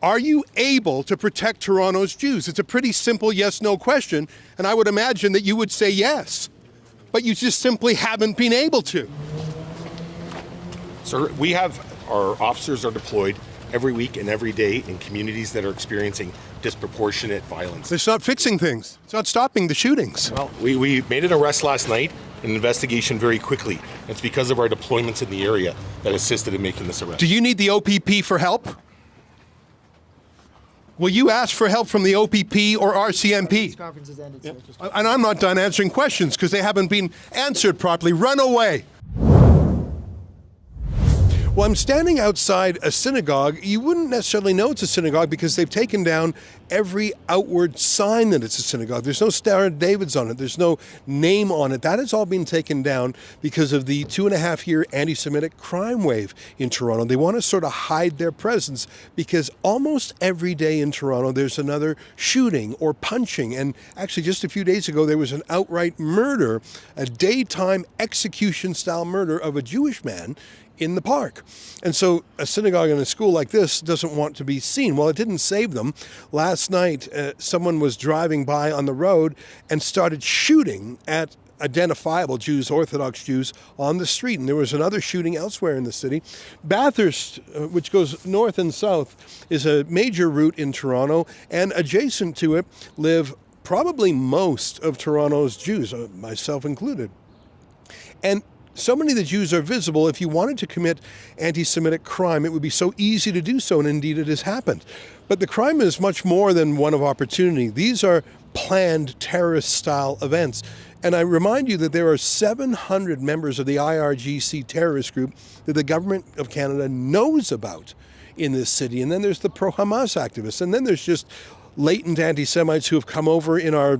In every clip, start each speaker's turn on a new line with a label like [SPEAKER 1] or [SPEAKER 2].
[SPEAKER 1] Are you able to protect Toronto's Jews? It's a pretty simple yes-no question, and I would imagine that you would say yes, but you just simply haven't been able to.
[SPEAKER 2] Sir, our officers are deployed every week and every day in communities that are experiencing disproportionate violence.
[SPEAKER 1] It's not fixing things. It's not stopping the shootings.
[SPEAKER 2] Well, we made an arrest last night, an investigation very quickly. It's because of our deployments in the area that assisted in making this arrest.
[SPEAKER 1] Do you need the OPP for help? Will you ask for help from the OPP or RCMP?
[SPEAKER 3] This conference has ended,
[SPEAKER 1] Yep.
[SPEAKER 3] so
[SPEAKER 1] And I'm not done answering questions because they haven't been answered properly. Run away. Well, I'm standing outside a synagogue. You wouldn't necessarily know it's a synagogue because they've taken down every outward sign that it's a synagogue. There's no Star of David's on it. There's no name on it. That has all been taken down because of the 2.5-year anti-Semitic crime wave in Toronto. They want to sort of hide their presence because almost every day in Toronto there's another shooting or punching. And actually just a few days ago there was an outright murder, a daytime execution-style murder of a Jewish man in the park. And so a synagogue and a school like this doesn't want to be seen. Well, it didn't save them. Last night, someone was driving by on the road and started shooting at identifiable Jews, Orthodox Jews, on the street. And there was another shooting elsewhere in the city. Bathurst, which goes north and south, is a major route in Toronto, and adjacent to it live probably most of Toronto's Jews, myself included. And so many of the Jews are visible. If you wanted to commit anti-Semitic crime, it would be so easy to do so, and indeed it has happened. But the crime is much more than one of opportunity. These are planned terrorist-style events. And I remind you that there are 700 members of the IRGC terrorist group that the government of Canada knows about in this city. And then there's the pro-Hamas activists. And then there's just latent anti-Semites who have come over in our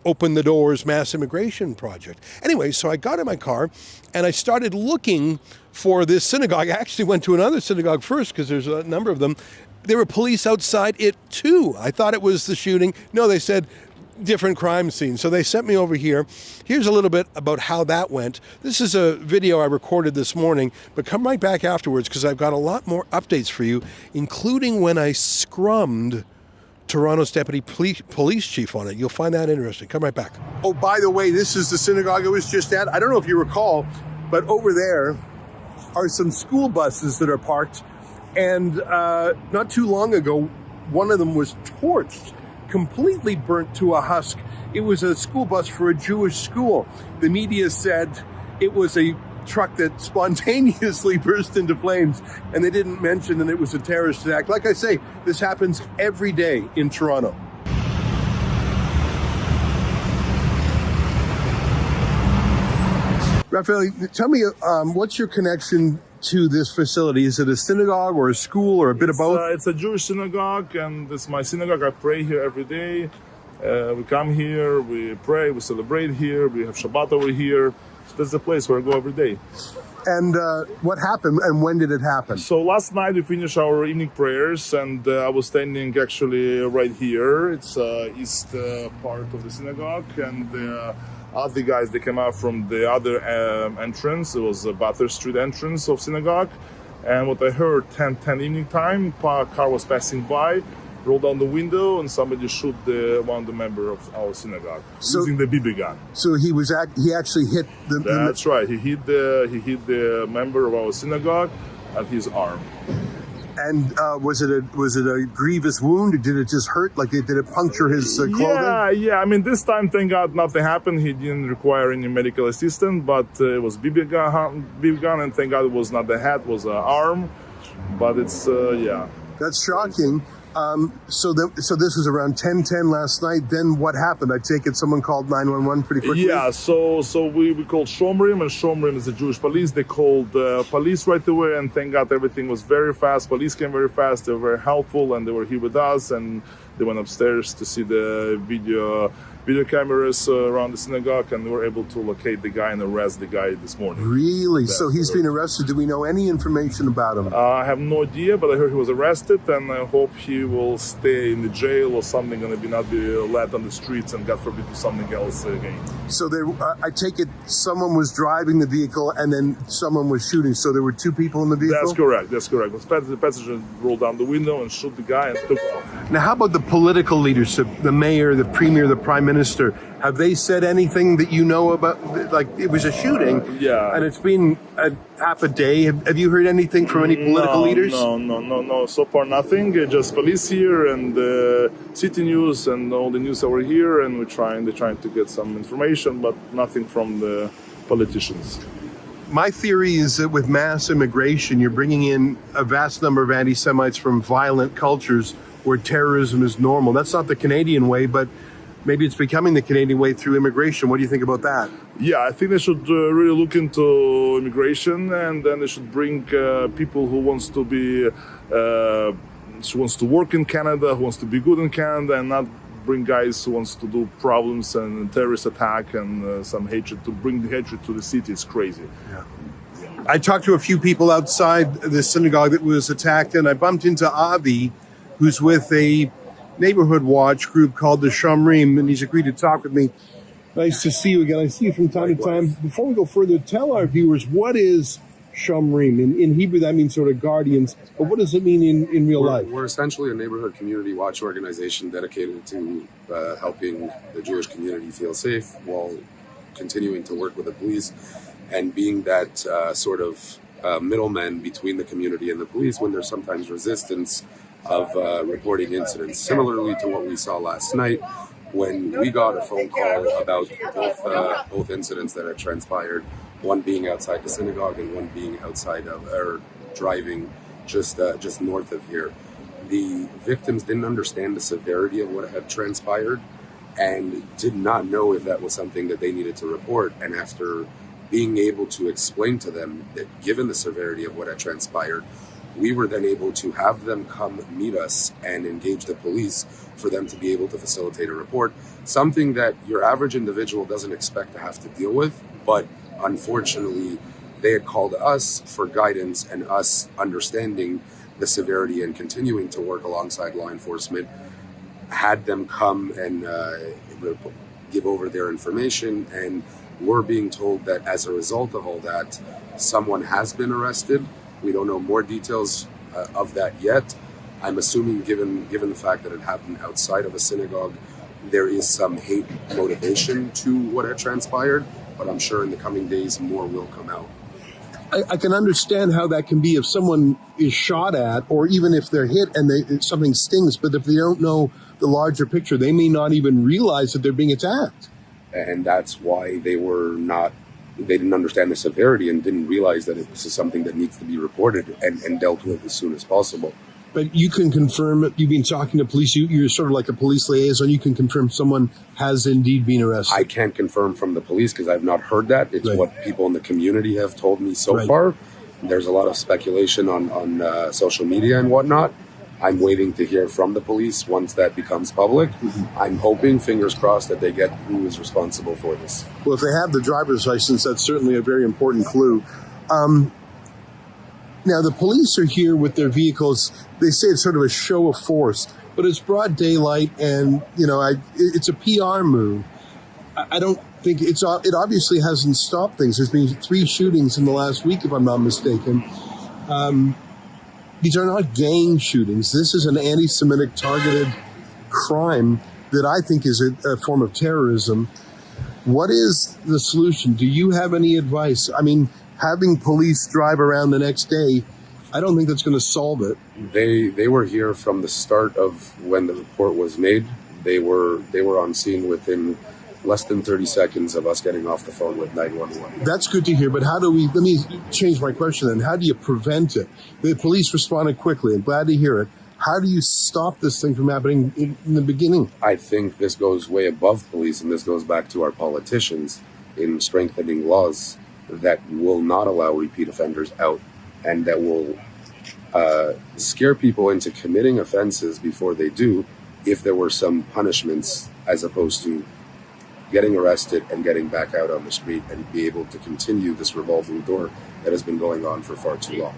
[SPEAKER 1] Open the Doors mass immigration project. Anyway, so I got in my car and I started looking for this synagogue. I actually went to another synagogue first because there's a number of them. There were police outside it too. I thought it was the shooting. No, they said different crime scene. So they sent me over here. Here's a little bit about how that went. This is a video I recorded this morning, but come right back afterwards because I've got a lot more updates for you, including when I scrummed Toronto's deputy police chief on it. You'll find that interesting. Come right back. Oh, by the way, this is the synagogue I was just at. I don't know if you recall, but over there are some school buses that are parked. And not too long ago, one of them was torched, completely burnt to a husk. It was a school bus for a Jewish school. The media said it was a truck that spontaneously burst into flames, and they didn't mention that it was a terrorist attack. Like I say, this happens every day in Toronto. Raphael, tell me, what's your connection to this facility? Is it a synagogue or a school or a bit of both?
[SPEAKER 4] It's a Jewish synagogue, and it's my synagogue. I pray here every day. We come here, we pray, we celebrate here, we have Shabbat over here. So that's the place where I go every day.
[SPEAKER 1] And what happened and when did it happen?
[SPEAKER 4] So last night we finished our evening prayers, and I was standing actually right here. It's east part of the synagogue, and the other guys, they came out from the other entrance. It was the Bathurst Street entrance of synagogue. And what I heard, 10 evening time, a car was passing by, rolled down the window, and somebody shot one of the member of our synagogue using the BB gun.
[SPEAKER 1] So he actually hit the...
[SPEAKER 4] That's right. He hit the member of our synagogue at his arm.
[SPEAKER 1] And was it a grievous wound? Did it just hurt? Like did it puncture his clothing?
[SPEAKER 4] Yeah. I mean, this time, thank God, nothing happened. He didn't require any medical assistance, but it was BB gun, and thank God it was not the head, it was the arm. But it's yeah.
[SPEAKER 1] That's shocking. So this was around 10:10 last night. Then what happened? I take it someone called 911 pretty quickly?
[SPEAKER 4] Yeah, so we called Shomrim, and Shomrim is the Jewish police. They called police right away, and thank God everything was very fast. Police came very fast. They were very helpful, and they were here with us. And They went upstairs to see the video cameras around the synagogue, and were able to locate the guy and arrest the guy this morning.
[SPEAKER 1] Really? So he's been arrested. Do we know any information about him?
[SPEAKER 4] I have no idea, but I heard he was arrested, and I hope he will stay in the jail or something, and not be let on the streets and, God forbid, do something else again.
[SPEAKER 1] So I take it someone was driving the vehicle and then someone was shooting. So there were two people in the vehicle?
[SPEAKER 4] That's correct. The passenger rolled down the window and shot the guy and took off.
[SPEAKER 1] Now, how about the political leadership, the mayor, the premier, the prime minister? Have they said anything that you know about? Like, it was a shooting,
[SPEAKER 4] yeah,
[SPEAKER 1] and it's been half a day. Have you heard anything from any political leaders?
[SPEAKER 4] No. So far, nothing. Just police here and city news and all the news over here, and they're trying to get some information, but nothing from the politicians.
[SPEAKER 1] My theory is that with mass immigration, you're bringing in a vast number of anti-Semites from violent cultures where terrorism is normal. That's not the Canadian way, but maybe it's becoming the Canadian way through immigration. What do you think about that?
[SPEAKER 4] Yeah, I think they should really look into immigration, and then they should bring people who wants to work in Canada, who wants to be good in Canada, and not bring guys who wants to do problems and terrorist attack and some hatred, to bring the hatred to the city. It's crazy. Yeah.
[SPEAKER 1] I talked to a few people outside the synagogue that was attacked, and I bumped into Avi, who's with a neighborhood watch group called the Shomrim, and he's agreed to talk with me. Nice to see you again. I see you from time to time. Before we go further, tell our viewers, what is Shomrim? In Hebrew, that means sort of guardians, but what does it mean in real life?
[SPEAKER 3] We're essentially a neighborhood community watch organization dedicated to helping the Jewish community feel safe while continuing to work with the police and being that sort of middleman between the community and the police when there's sometimes resistance of reporting incidents. Similarly to what we saw last night, when we got a phone call about both incidents that had transpired, one being outside the synagogue and one being outside of, or driving just north of here. The victims didn't understand the severity of what had transpired and did not know if that was something that they needed to report. And after being able to explain to them that given the severity of what had transpired, we were then able to have them come meet us and engage the police for them to be able to facilitate a report, something that your average individual doesn't expect to have to deal with. But unfortunately, they had called us for guidance, and us understanding the severity and continuing to work alongside law enforcement had them come and give over their information. And we're being told that as a result of all that, someone has been arrested. We don't know more details of that yet. I'm assuming, given the fact that it happened outside of a synagogue, there is some hate motivation to what had transpired, but I'm sure in the coming days more will come out.
[SPEAKER 1] I can understand how that can be if someone is shot at, or even if they're hit and something stings, but if they don't know the larger picture, they may not even realize that they're being attacked.
[SPEAKER 3] And that's why they didn't understand the severity and didn't realize that this is something that needs to be reported and dealt with as soon as possible.
[SPEAKER 1] But you can confirm, you've been talking to police, you're sort of like a police liaison, you can confirm someone has indeed been arrested.
[SPEAKER 3] I can't confirm from the police because I've not heard that. It's what people in the community have told me so far. There's a lot of speculation on social media and whatnot. I'm waiting to hear from the police once that becomes public. I'm hoping, fingers crossed, that they get who is responsible for this.
[SPEAKER 1] Well, if they have the driver's license, that's certainly a very important clue. Now, the police are here with their vehicles. They say it's sort of a show of force, but it's broad daylight, and it's a PR move. I don't think it obviously hasn't stopped things. There's been 3 shootings in the last week, if I'm not mistaken. These are not gang shootings. This is an anti-Semitic targeted crime that I think is a form of terrorism. What is the solution? Do you have any advice? I mean, having police drive around the next day, I don't think that's going to solve it.
[SPEAKER 3] They were here from the start of when the report was made. They were on scene within less than 30 seconds of us getting off the phone with 911.
[SPEAKER 1] That's good to hear, but let me change my question then. How do you prevent it? The police responded quickly. I'm glad to hear it. How do you stop this thing from happening in the beginning?
[SPEAKER 3] I think this goes way above police, and this goes back to our politicians in strengthening laws that will not allow repeat offenders out and that will scare people into committing offenses before they do, if there were some punishments as opposed to getting arrested and getting back out on the street and be able to continue this revolving door that has been going on for far too long.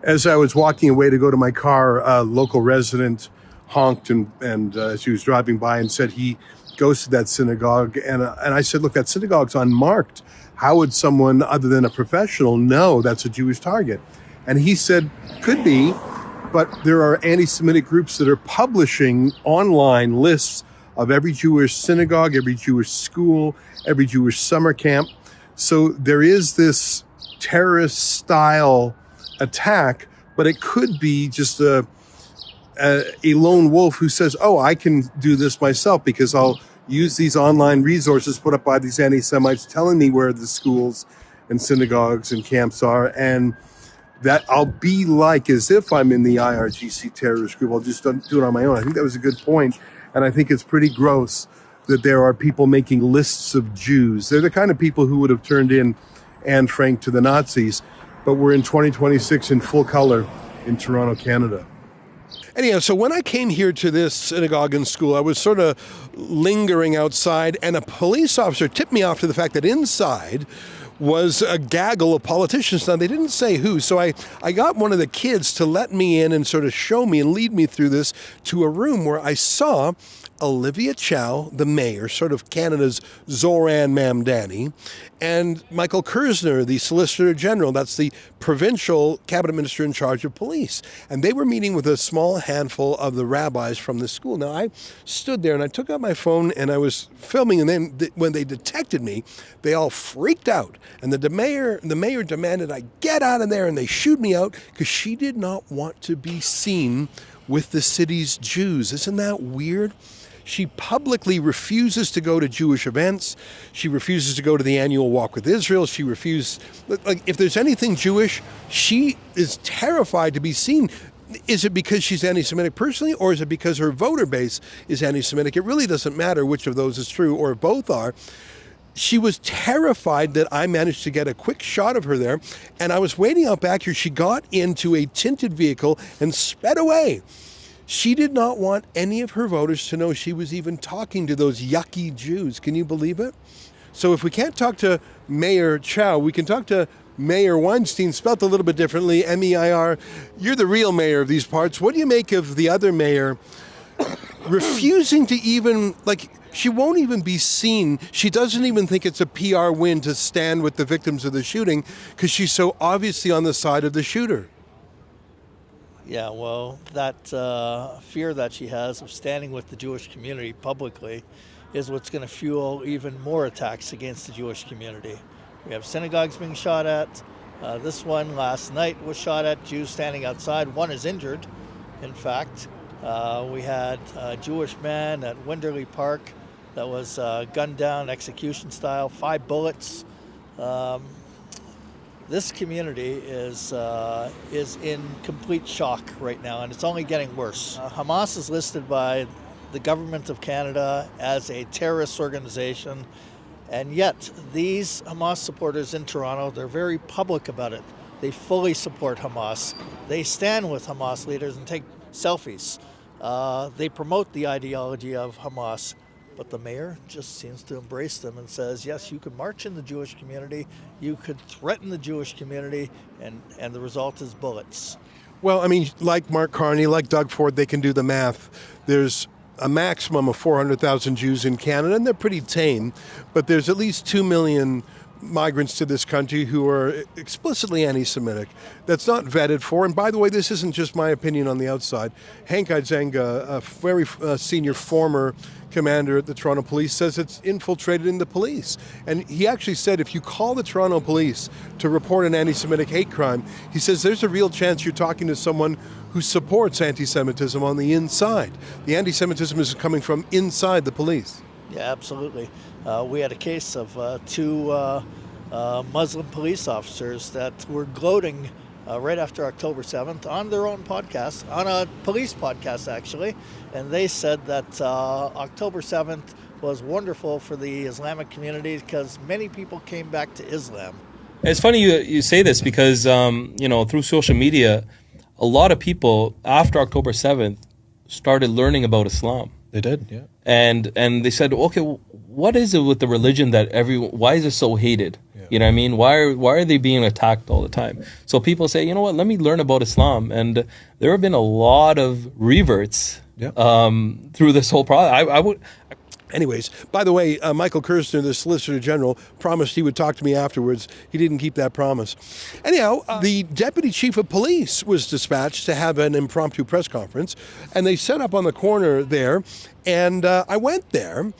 [SPEAKER 1] As I was walking away to go to my car, a local resident honked and as he was driving by and said he goes to that synagogue. And I said, look, that synagogue's unmarked. How would someone other than a professional know that's a Jewish target? And he said, could be, but there are anti-Semitic groups that are publishing online lists of every Jewish synagogue, every Jewish school, every Jewish summer camp. So there is this terrorist-style attack, but it could be just a lone wolf who says, oh, I can do this myself because I'll use these online resources put up by these anti-Semites telling me where the schools and synagogues and camps are, and that I'll be like as if I'm in the IRGC terrorist group. I'll just do it on my own. I think that was a good point, and I think it's pretty gross that there are people making lists of Jews. They're the kind of people who would have turned in Anne Frank to the Nazis, but we're in 2026 in full color in Toronto, Canada. Anyhow, so when I came here to this synagogue and school, I was sort of lingering outside, and a police officer tipped me off to the fact that inside was a gaggle of politicians. Now, they didn't say who, so I got one of the kids to let me in and sort of show me and lead me through this to a room where I saw Olivia Chow, the mayor, sort of Canada's Zoran Mamdani, and Michael Kerzner, the Solicitor General, that's the provincial cabinet minister in charge of police. And they were meeting with a small handful of the rabbis from the school. Now, I stood there and I took out my phone and I was filming, and then when they detected me, they all freaked out. And the mayor demanded I get out of there, and they shooed me out because she did not want to be seen with the city's Jews. Isn't that weird? She publicly refuses to go to Jewish events. She refuses to go to the annual Walk with Israel. She refused, like, if there's anything Jewish, she is terrified to be seen. Is it because she's anti-Semitic personally, or is it because her voter base is anti-Semitic? It really doesn't matter which of those is true, or if both are. She was terrified that I managed to get a quick shot of her there, and I was waiting out back here. She got into a tinted vehicle and sped away. She did not want any of her voters to know she was even talking to those yucky Jews. Can you believe it? So if we can't talk to Mayor Chow, we can talk to Mayor Weinstein, spelt a little bit differently, M-E-I-R. You're the real mayor of these parts. What do you make of the other mayor refusing to even, like, she won't even be seen. She doesn't even think it's a PR win to stand with the victims of the shooting because she's so obviously on the side of the shooter.
[SPEAKER 5] Yeah, well, that fear that she has of standing with the Jewish community publicly is what's going to fuel even more attacks against the Jewish community. We have synagogues being shot at. This one last night was shot at, Jews standing outside. One is injured, in fact. We had a Jewish man at Winderley Park that was gunned down execution style, 5 bullets. This community is in complete shock right now, and it's only getting worse. Hamas is listed by the government of Canada as a terrorist organization, and yet these Hamas supporters in Toronto, they're very public about it. They fully support Hamas. They stand with Hamas leaders and take selfies. They promote the ideology of Hamas. But the mayor just seems to embrace them and says, yes, you could march in the Jewish community, you could threaten the Jewish community, and the result is bullets.
[SPEAKER 1] Well, I mean, like Mark Carney, like Doug Ford, they can do the math. There's a maximum of 400,000 Jews in Canada, and they're pretty tame, but there's at least 2 million migrants to this country who are explicitly anti-Semitic. That's not vetted for. And by the way, this isn't just my opinion on the outside. Hank Idzenga, a very senior former commander at the Toronto Police, says it's infiltrated in the police. And he actually said if you call the Toronto Police to report an anti-Semitic hate crime, he says there's a real chance you're talking to someone who supports anti-Semitism on the inside. The anti-Semitism is coming from inside the police.
[SPEAKER 5] Yeah, absolutely. We had a case of 2 Muslim police officers that were gloating right after October 7th on their own podcast, on a police podcast actually, and they said that October 7th was wonderful for the Islamic community because many people came back to Islam.
[SPEAKER 6] It's funny you say this because, through social media, a lot of people after October 7th started learning about Islam.
[SPEAKER 7] They did, yeah.
[SPEAKER 6] And they said, okay, what is it with the religion that why is it so hated? Yeah. You know what I mean? Why are they being attacked all the time? So people say, you know what, let me learn about Islam. And there have been a lot of reverts through this whole process.
[SPEAKER 1] Anyways, by the way, Michael Kirstner, the Solicitor General, promised he would talk to me afterwards. He didn't keep that promise. Anyhow, the Deputy Chief of Police was dispatched to have an impromptu press conference, and they set up on the corner there, and I went there,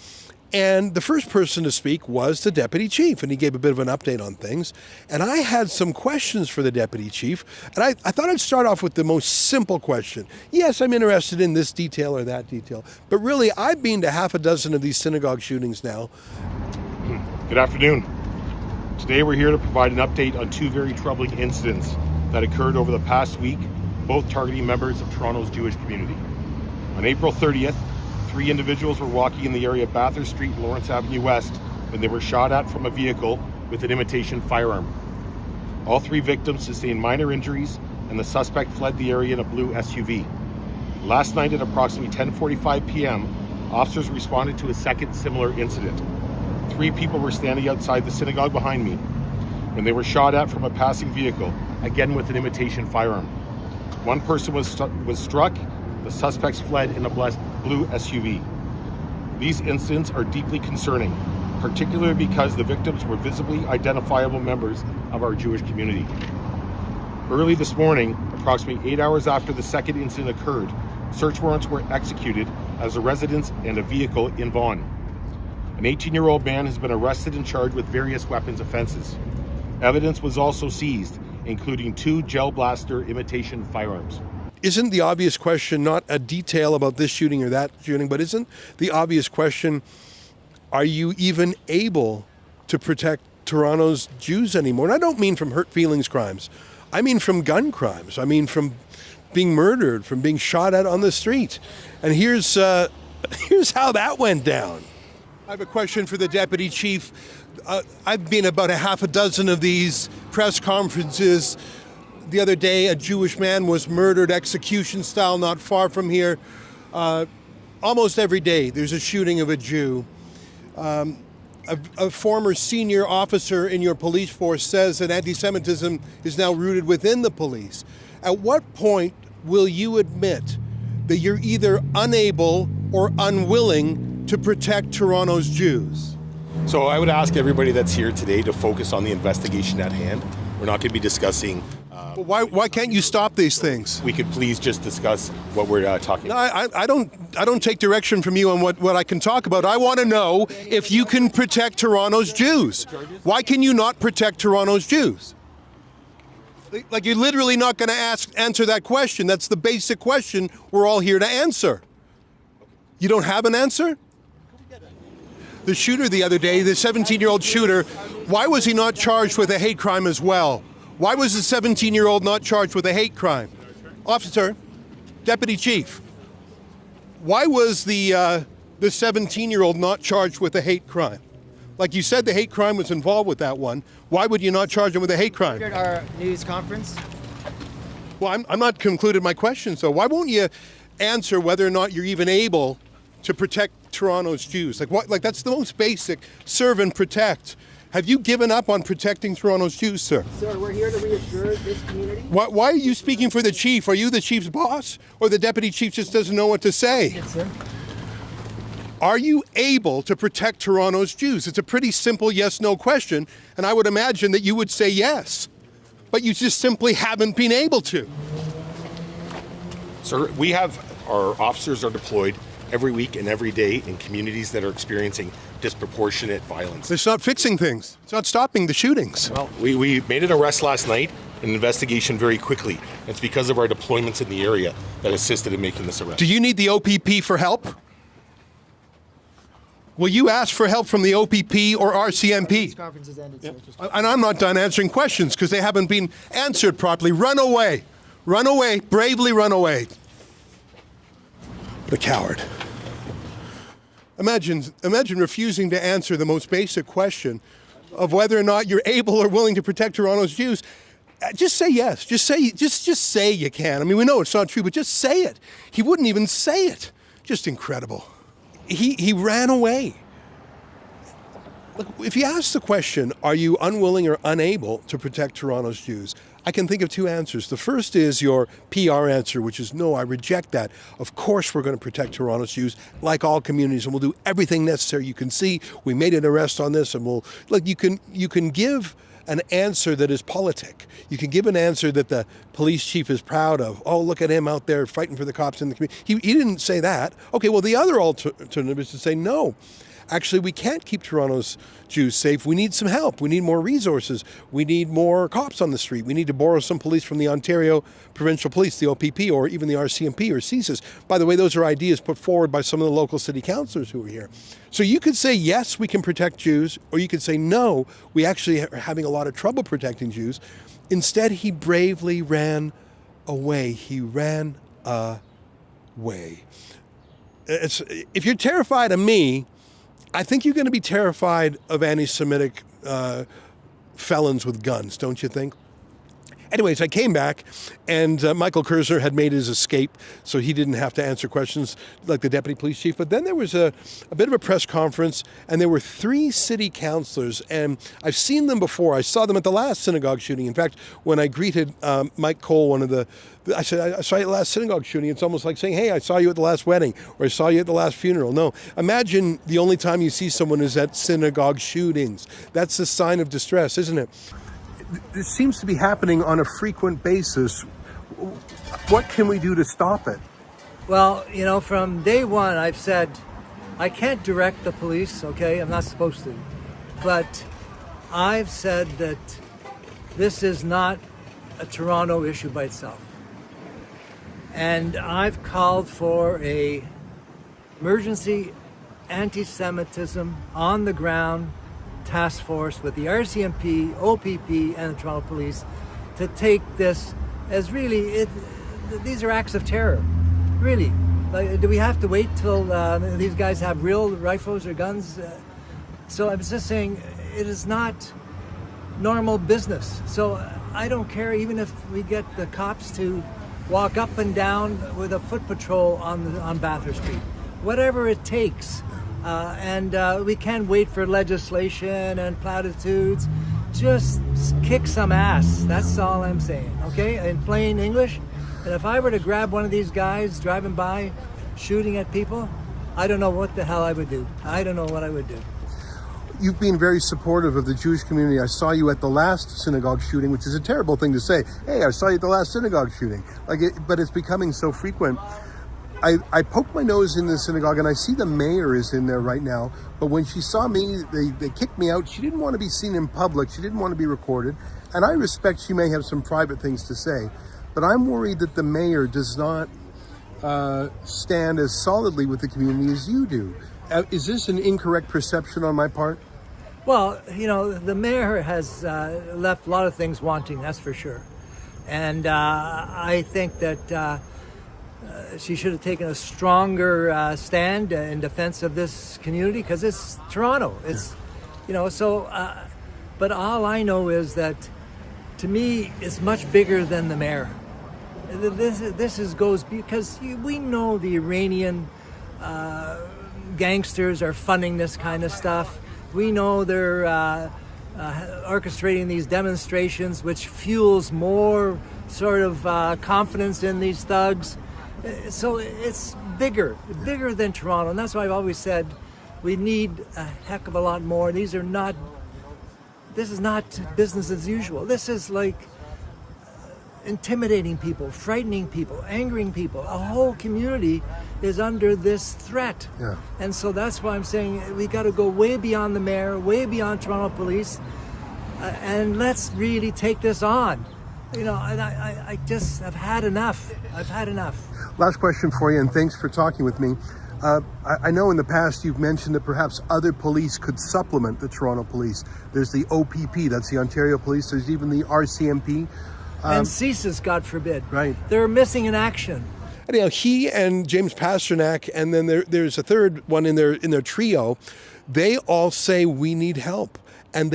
[SPEAKER 1] and the first person to speak was the Deputy Chief, and he gave a bit of an update on things. And I had some questions for the Deputy Chief, and I thought I'd start off with the most simple question. Yes, I'm interested in this detail or that detail, but really, I've been to half a dozen of these synagogue shootings now.
[SPEAKER 2] Good afternoon. Today we're here to provide an update on two very troubling incidents that occurred over the past week, both targeting members of Toronto's Jewish community. On April 30th, 3 individuals were walking in the area of Bathurst Street and Lawrence Avenue West when they were shot at from a vehicle with an imitation firearm. All 3 victims sustained minor injuries, and the suspect fled the area in a blue SUV. Last night at approximately 10:45 p.m., officers responded to a second similar incident. 3 people were standing outside the synagogue behind me when they were shot at from a passing vehicle, again with an imitation firearm. 1 person was struck. The suspects fled in a blue SUV. These incidents are deeply concerning, particularly because the victims were visibly identifiable members of our Jewish community. Early this morning, approximately 8 hours after the second incident occurred, search warrants were executed as a residence and a vehicle in Vaughan. An 18-year-old man has been arrested and charged with various weapons offenses. Evidence was also seized, including 2 gel blaster imitation firearms.
[SPEAKER 1] Isn't the obvious question not a detail about this shooting or that shooting, but isn't the obvious question, are you even able to protect Toronto's Jews anymore? And I don't mean from hurt feelings crimes. I mean from gun crimes. I mean from being murdered, from being shot at on the street. And here's how that went down. I have a question for the Deputy Chief. I've been about a half a dozen of these press conferences. The other day, a Jewish man was murdered execution style not far from here. Almost every day, there's a shooting of a Jew. A former senior officer in your police force says that anti-Semitism is now rooted within the police. At what point will you admit that you're either unable or unwilling to protect Toronto's Jews?
[SPEAKER 2] So I would ask everybody that's here today to focus on the investigation at hand. We're not going to be discussing...
[SPEAKER 1] Why can't you stop these things?
[SPEAKER 2] We could please just discuss what we're talking about.
[SPEAKER 1] I don't take direction from you on what I can talk about. I want to know if you can protect Toronto's Jews. Why can you not protect Toronto's Jews? Like, you're literally not going to answer that question. That's the basic question we're all here to answer. You don't have an answer? The shooter the other day, the 17-year-old shooter, why was he not charged with a hate crime as well? Why was the 17-year-old not charged with a hate crime? Officer, Deputy Chief, why was the 17-year-old not charged with a hate crime? Like you said, the hate crime was involved with that one. Why would you not charge him with a hate crime?
[SPEAKER 8] Our news conference.
[SPEAKER 1] Well, I'm not concluded my question, so why won't you answer whether or not you're even able to protect Toronto's Jews? Like that's the most basic, serve and protect. Have you given up on protecting Toronto's Jews, sir?
[SPEAKER 8] Sir, we're here to reassure this community.
[SPEAKER 1] Why are you speaking for the chief? Are you the chief's boss? Or the deputy chief just doesn't know what to say?
[SPEAKER 8] Yes, sir.
[SPEAKER 1] Are you able to protect Toronto's Jews? It's a pretty simple yes-no question, and I would imagine that you would say yes. But you just simply haven't been able to.
[SPEAKER 2] Sir, our officers are deployed every week and every day in communities that are experiencing disproportionate violence.
[SPEAKER 1] It's not fixing things. It's not stopping the shootings.
[SPEAKER 2] Well, we made an arrest last night, an investigation very quickly. It's because of our deployments in the area that assisted in making this arrest.
[SPEAKER 1] Do you need the OPP for help? Will you ask for help from the OPP or RCMP?
[SPEAKER 8] This conference is ended, sir.
[SPEAKER 1] And I'm not done answering questions because they haven't been answered properly. Run away. Run away. Bravely run away. The coward. Imagine refusing to answer the most basic question of whether or not you're able or willing to protect Toronto's Jews. Just say yes. Just say you can. I mean, we know it's not true, but just say it. He wouldn't even say it. Just incredible. He ran away. Look, if you ask the question, are you unwilling or unable to protect Toronto's Jews? I can think of two answers. The first is your PR answer, which is, no, I reject that. Of course we're going to protect Toronto's Jews, like all communities, and we'll do everything necessary. You can see we made an arrest on this, and we'll... Look, you can give an answer that is politic. You can give an answer that the police chief is proud of. Oh, look at him out there fighting for the cops in the community. He didn't say that. Okay, well, the other alternative is to say, no, actually, we can't keep Toronto's Jews safe. We need some help. We need more resources. We need more cops on the street. We need to borrow some police from the Ontario Provincial Police, the OPP, or even the RCMP or CSIS. By the way, those are ideas put forward by some of the local city councillors who are here. So you could say, yes, we can protect Jews, or you could say, no, we actually are having a lot of trouble protecting Jews. Instead, he bravely ran away. He ran away. If you're terrified of me, I think you're going to be terrified of anti-Semitic felons with guns, don't you think? Anyways, I came back, and Michael Kurzner had made his escape, so he didn't have to answer questions like the deputy police chief. But then there was a bit of a press conference, and there were 3 city councillors, and I've seen them before. I saw them at the last synagogue shooting. In fact, when I greeted Mike Cole, I said, I saw you at the last synagogue shooting. It's almost like saying, hey, I saw you at the last wedding, or I saw you at the last funeral. No, imagine the only time you see someone is at synagogue shootings. That's a sign of distress, isn't it? This seems to be happening on a frequent basis. What can we do to stop it?
[SPEAKER 7] Well, from day one, I've said, I can't direct the police, okay? I'm not supposed to. But I've said that this is not a Toronto issue by itself. And I've called for a emergency anti-Semitism on the ground task force with the RCMP, OPP, and the Toronto Police to take this as really, these are acts of terror, really. Like, do we have to wait till these guys have real rifles or guns? So I'm just saying, it is not normal business. So I don't care even if we get the cops to walk up and down with a foot patrol on Bathurst Street, whatever it takes. And we can't wait for legislation and platitudes. Just kick some ass. That's all I'm saying, okay? In plain English. And if I were to grab one of these guys driving by, shooting at people, I don't know what the hell I would do. I don't know what I would do.
[SPEAKER 1] You've been very supportive of the Jewish community. I saw you at the last synagogue shooting, which is a terrible thing to say. Hey, I saw you at the last synagogue shooting. But it's becoming so frequent. I poked my nose in the synagogue, and I see the mayor is in there right now. But when she saw me, they kicked me out. She didn't want to be seen in public. She didn't want to be recorded. And I respect she may have some private things to say. But I'm worried that the mayor does not stand as solidly with the community as you do. Is this an incorrect perception on my part?
[SPEAKER 7] Well, the mayor has left a lot of things wanting, that's for sure. And I think that she should have taken a stronger stand in defense of this community, because it's Toronto. It's, but all I know is that, to me, it's much bigger than the mayor. This goes because we know the Iranian gangsters are funding this kind of stuff. We know they're orchestrating these demonstrations, which fuels more sort of confidence in these thugs. So it's bigger than Toronto, and that's why I've always said we need a heck of a lot more. This is not business as usual. This is like intimidating people, frightening people, angering people. A whole community is under this threat. Yeah. And so that's why I'm saying we got to go way beyond the mayor, way beyond Toronto Police, and let's really take this on. And I've had enough. I've had enough.
[SPEAKER 1] Last question for you, and thanks for talking with me. I know in the past you've mentioned that perhaps other police could supplement the Toronto Police. There's the OPP, that's the Ontario Police. There's even the RCMP.
[SPEAKER 7] And CSIS, God forbid.
[SPEAKER 1] Right.
[SPEAKER 7] They're missing in action.
[SPEAKER 1] Anyhow, he and James Pasternak, and then there's a third one in their trio. They all say we need help, and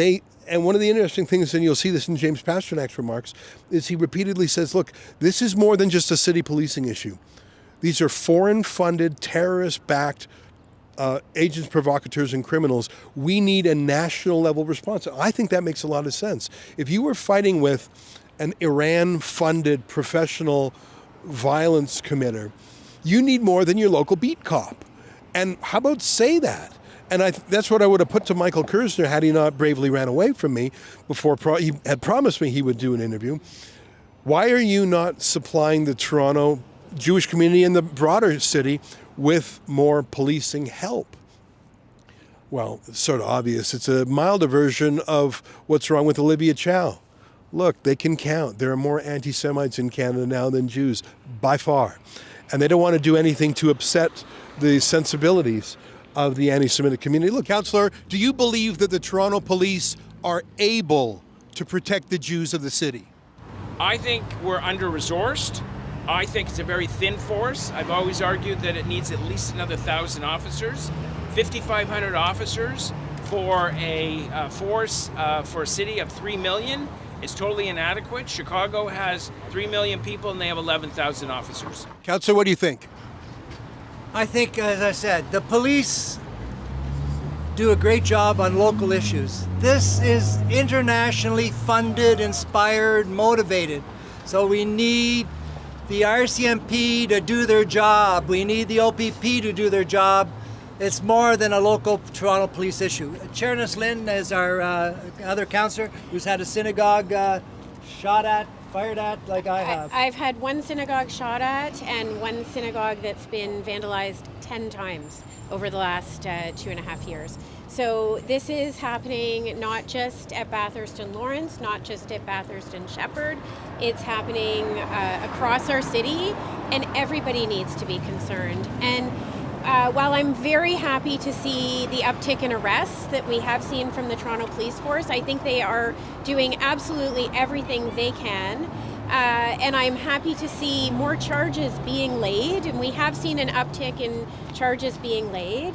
[SPEAKER 1] And one of the interesting things, and you'll see this in James Pasternak's remarks, is he repeatedly says, look, this is more than just a city policing issue. These are foreign-funded, terrorist-backed agents, provocateurs, and criminals. We need a national-level response. I think that makes a lot of sense. If you were fighting with an Iran-funded professional violence committer, you need more than your local beat cop. And how about say that? And that's what I would have put to Michael Kersner had he not bravely ran away from me before he had promised me he would do an interview. Why are you not supplying the Toronto Jewish community and the broader city with more policing help? Well, it's sort of obvious. It's a milder version of what's wrong with Olivia Chow. Look, they can count. There are more anti-Semites in Canada now than Jews, by far. And they don't want to do anything to upset the sensibilities of the anti-Semitic community. Look, Councillor, do you believe that the Toronto police are able to protect the Jews of the city?
[SPEAKER 9] I think we're under-resourced. I think it's a very thin force. I've always argued that it needs at least another 1,000 officers, 5,500 officers for a force for a city of 3 million. It's totally inadequate. Chicago has 3 million people and they have 11,000 officers.
[SPEAKER 1] Councillor, what do you think?
[SPEAKER 7] I think, as I said, the police do a great job on local issues. This is internationally funded, inspired, motivated. So we need the RCMP to do their job. We need the OPP to do their job. It's more than a local Toronto police issue. Chairness Lynn is our other councillor who's had a synagogue shot at, fired at, like I have.
[SPEAKER 10] I've had one synagogue shot at and one synagogue that's been vandalized 10 times over the last 2.5 years. So this is happening not just at Bathurst and Lawrence, not just at Bathurst and Shepherd. It's happening across our city, and everybody needs to be concerned. And while I'm very happy to see the uptick in arrests that we have seen from the Toronto Police Force, I think they are doing absolutely everything they can. And I'm happy to see more charges being laid, and we have seen an uptick in charges being laid.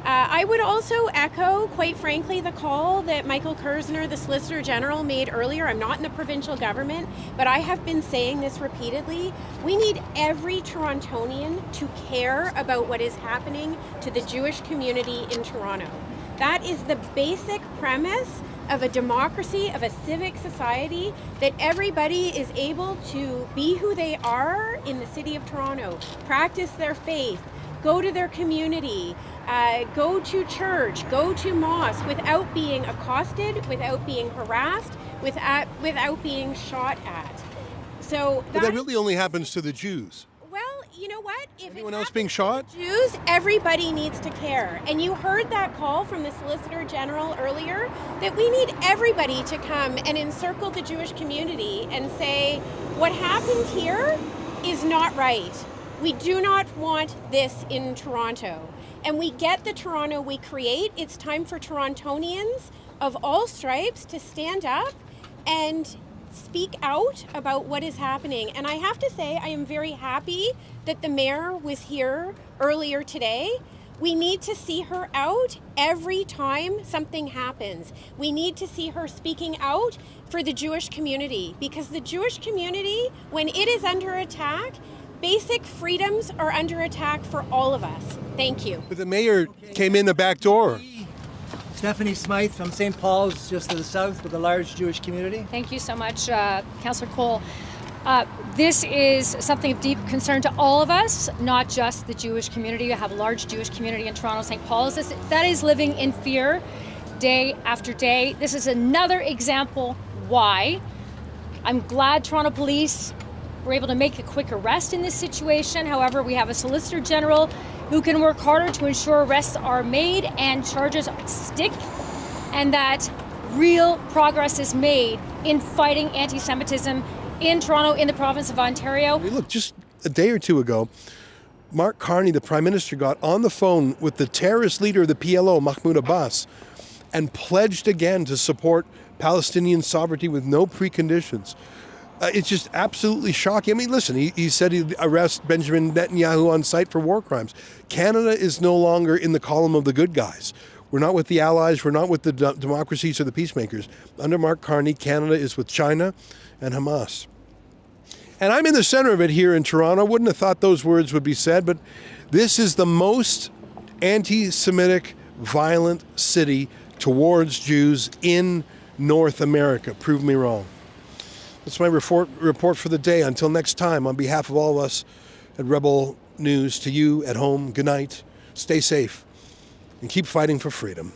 [SPEAKER 10] I would also echo, quite frankly, the call that Michael Kersner, the Solicitor General, made earlier. I'm not in the provincial government, but I have been saying this repeatedly. We need every Torontonian to care about what is happening to the Jewish community in Toronto. That is the basic premise of a democracy, of a civic society, that everybody is able to be who they are in the city of Toronto, practice their faith, go to their community, go to church, go to mosque without being accosted, without being harassed, without being shot at. So
[SPEAKER 1] But that really only happens to the Jews.
[SPEAKER 10] well, you know what? If
[SPEAKER 1] Anyone else being shot?
[SPEAKER 10] Jews, everybody needs to care. And you heard that call from the Solicitor General earlier, that we need everybody to come and encircle the Jewish community and say, what happened here is not right. We do not want this in Toronto. And we get the Toronto we create. It's time for Torontonians of all stripes to stand up and speak out about what is happening. And I have to say, I am very happy that the mayor was here earlier today. We need to see her out every time something happens. We need to see her speaking out for the Jewish community, because the Jewish community, when it is under attack, basic freedoms are under attack for all of us. Thank you.
[SPEAKER 1] But the mayor came in the back door.
[SPEAKER 7] Stephanie Smythe from St. Paul's, just to the south, with a large Jewish community.
[SPEAKER 11] Thank you so much, Councillor Cole. This is something of deep concern to all of us, not just the Jewish community. We have a large Jewish community in Toronto, St. Paul's. That is living in fear day after day. This is another example why I'm glad Toronto Police were able to make a quick arrest in this situation. However, we have a Solicitor General who can work harder to ensure arrests are made and charges stick, and that real progress is made in fighting anti-Semitism in Toronto, in the province of Ontario.
[SPEAKER 1] Look, just a day or two ago, Mark Carney, the Prime Minister, got on the phone with the terrorist leader of the PLO, Mahmoud Abbas, and pledged again to support Palestinian sovereignty with no preconditions. It's just absolutely shocking. I mean, listen, he said he'd arrest Benjamin Netanyahu on site for war crimes. Canada is no longer in the column of the good guys. We're not with the allies. We're not with the democracies or the peacemakers. Under Mark Carney, Canada is with China and Hamas. And I'm in the center of it here in Toronto. Wouldn't have thought those words would be said, but this is the most anti-Semitic, violent city towards Jews in North America. Prove me wrong. That's my report for the day. Until next time, on behalf of all of us at Rebel News, to you at home, good night, stay safe, and keep fighting for freedom.